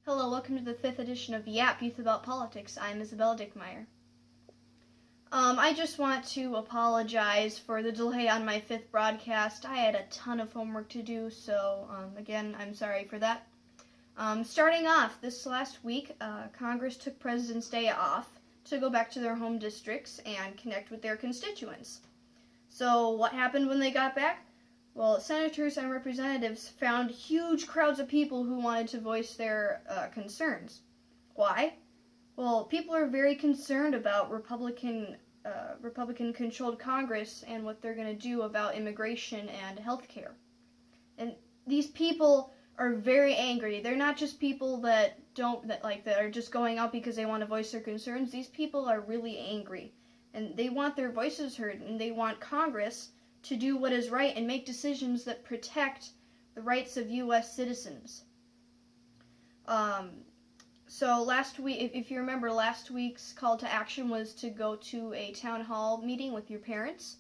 Hello, welcome to the 5th edition of Y.A.P Youth About Politics. I'm Isabella Dickmeyer. I just want to apologize for the delay on my 5th broadcast. I had a ton of homework to do, so again, I'm sorry for that. Starting off, this last week, Congress took President's Day off to go back to their home districts and connect with their constituents. So what happened when they got back? Well, senators and representatives found huge crowds of people who wanted to voice their concerns. Why? Well, people are very concerned about Republican-controlled Congress and what they're going to do about immigration and health care. And these people are very angry. They're not just people that are just going out because they want to voice their concerns. These people are really angry, and they want their voices heard, and they want Congress to do what is right and make decisions that protect the rights of U.S. citizens. So last week, if you remember, last week's call to action was to go to a town hall meeting with your parents.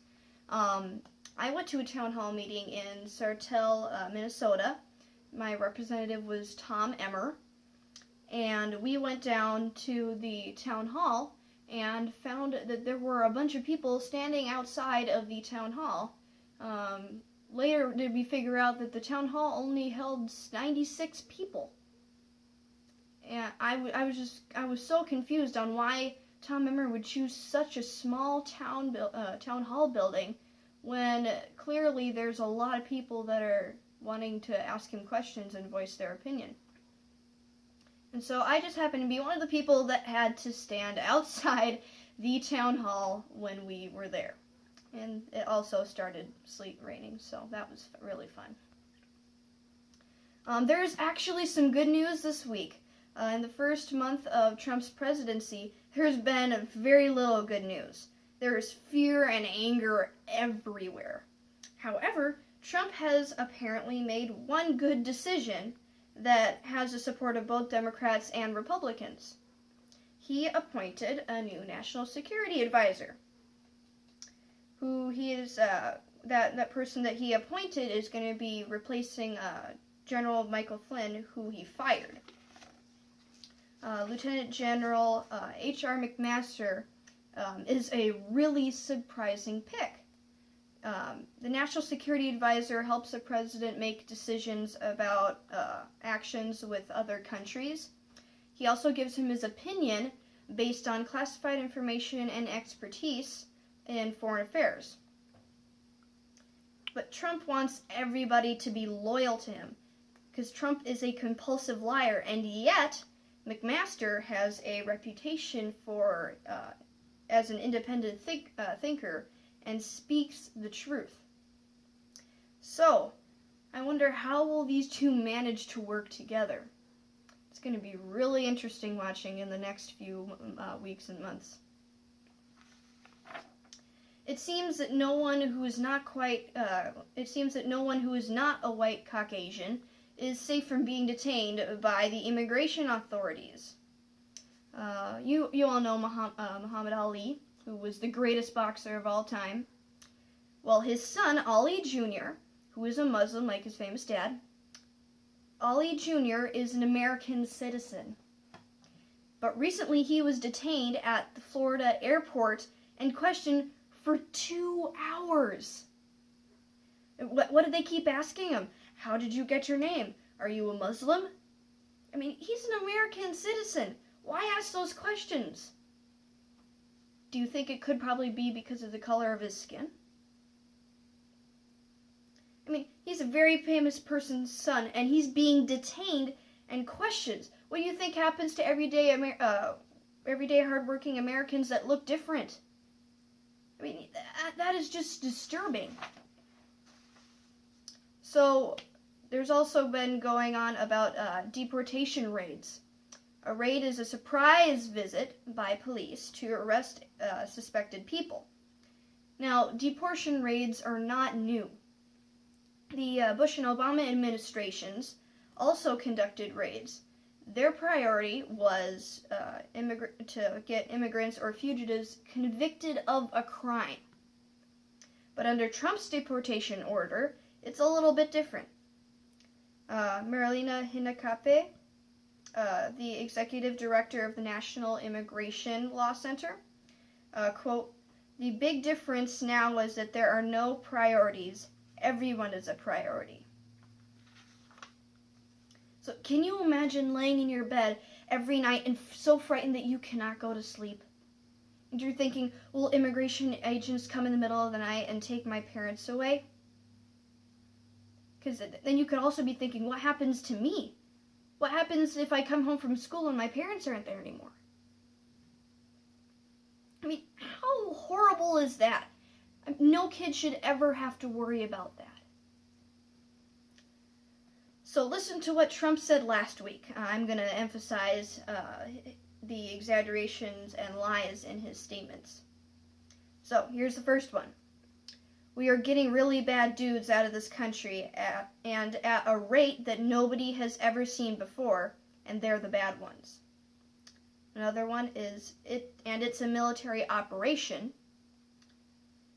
I went to a town hall meeting in Sartell, Minnesota. My representative was Tom Emmer, and we went down to the town hall and found that there were a bunch of people standing outside of the town hall. Later did we figure out that the town hall only held 96 people. And I was so confused on why Tom Emmer would choose such a small town hall building when clearly there's a lot of people that are wanting to ask him questions and voice their opinion. And so I just happened to be one of the people that had to stand outside the town hall when we were there. And it also started sleet raining, so that was really fun. There's actually some good news this week. In the first month of Trump's presidency, there's been very little good news. There is fear and anger everywhere. However, Trump has apparently made one good decision that has the support of both Democrats and Republicans. He appointed a new national security advisor, who he is, that person that he appointed is going to be replacing General Michael Flynn, who he fired. Lieutenant General H.R. McMaster is a really surprising pick. The National Security Advisor helps the president make decisions about actions with other countries. He also gives him his opinion based on classified information and expertise in foreign affairs. But Trump wants everybody to be loyal to him, because Trump is a compulsive liar, and yet McMaster has a reputation for as an independent thinker and speaks the truth. So, I wonder how will these two manage to work together? It's going to be really interesting watching in the next few weeks and months. It seems that no one who is not a white Caucasian is safe from being detained by the immigration authorities. You all know Muhammad Ali, who was the greatest boxer of all time. Well, his son, Ali Jr., who is a Muslim like his famous dad, Ali Jr. is an American citizen. But recently he was detained at the Florida airport and questioned for 2 hours. What did they keep asking him? How did you get your name? Are you a Muslim? I mean, he's an American citizen. Why ask those questions? Do you think it could probably be because of the color of his skin? I mean, he's a very famous person's son, and he's being detained and questioned. What do you think happens to everyday hardworking Americans that look different? I mean, that is just disturbing. So, there's also been going on about deportation raids. A raid is a surprise visit by police to arrest suspected people. Now, deportation raids are not new. The Bush and Obama administrations also conducted raids. Their priority was to get immigrants or fugitives convicted of a crime. But under Trump's deportation order, it's a little bit different. Marilena Hinakape, the executive director of the National Immigration Law Center, quote, "The big difference now is that there are no priorities. Everyone is a priority." So can you imagine laying in your bed every night and so frightened that you cannot go to sleep? And you're thinking, will immigration agents come in the middle of the night and take my parents away? Because then you could also be thinking, what happens to me? What happens if I come home from school and my parents aren't there anymore? I mean, how horrible is that? No kid should ever have to worry about that. So listen to what Trump said last week. I'm going to emphasize the exaggerations and lies in his statements. So here's the first one. "We are getting really bad dudes out of this country and at a rate that nobody has ever seen before, and they're the bad ones." Another one is, "It's a military operation."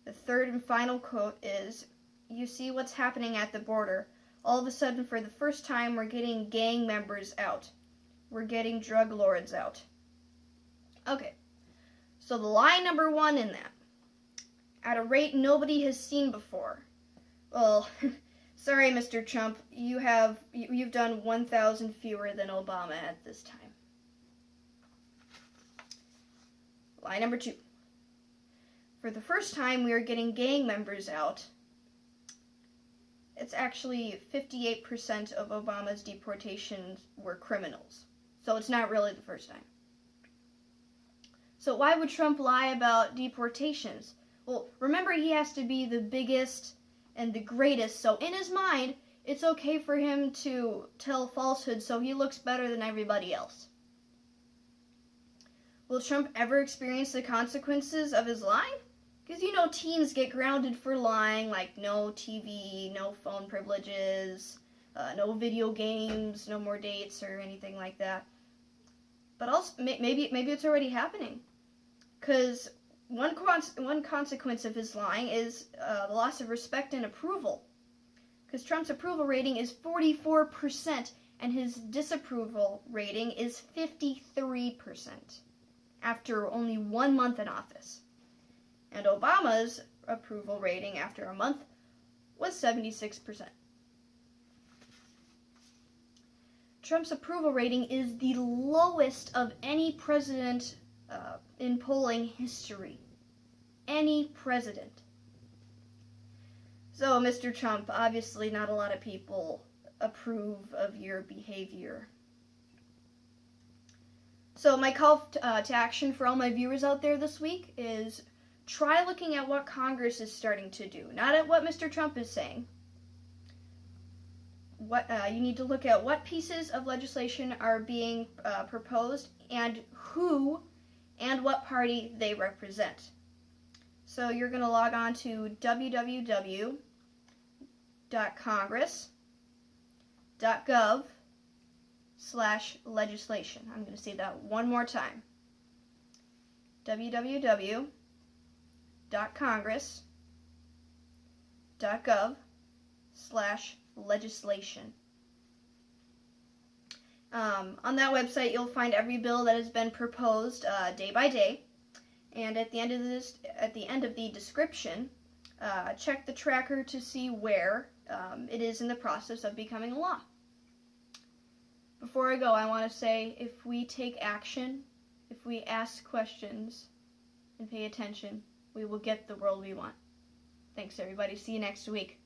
The third and final quote is, "You see what's happening at the border. All of a sudden, for the first time, we're getting gang members out. We're getting drug lords out." Okay, so the lie number one in that, at a rate nobody has seen before. Well, sorry, Mr. Trump, you've done 1,000 fewer than Obama at this time. Lie number two, for the first time we are getting gang members out. It's actually 58% of Obama's deportations were criminals. So it's not really the first time. So why would Trump lie about deportations? Well, remember, he has to be the biggest and the greatest, so in his mind, it's okay for him to tell falsehoods so he looks better than everybody else. Will Trump ever experience the consequences of his lying? Because you know teens get grounded for lying, like no TV, no phone privileges, no video games, no more dates or anything like that. But also, maybe it's already happening. Because one consequence of his lying is the loss of respect and approval. Because Trump's approval rating is 44%, and his disapproval rating is 53% after only 1 month in office. And Obama's approval rating after a month was 76%. Trump's approval rating is the lowest of any president in polling history. Any president. So, Mr. Trump, obviously not a lot of people approve of your behavior. So my call to action for all my viewers out there this week is try looking at what Congress is starting to do, not at what Mr. Trump is saying. You need to look at what pieces of legislation are being proposed and who and what party they represent. So you're going to log on to www.congress.gov/legislation. I'm going to say that one more time. www.congress.gov/legislation. On that website, you'll find every bill that has been proposed day by day. And at the end of the description, check the tracker to see where it is in the process of becoming a law. Before I go, I want to say, if we take action, if we ask questions and pay attention, we will get the world we want. Thanks, everybody. See you next week.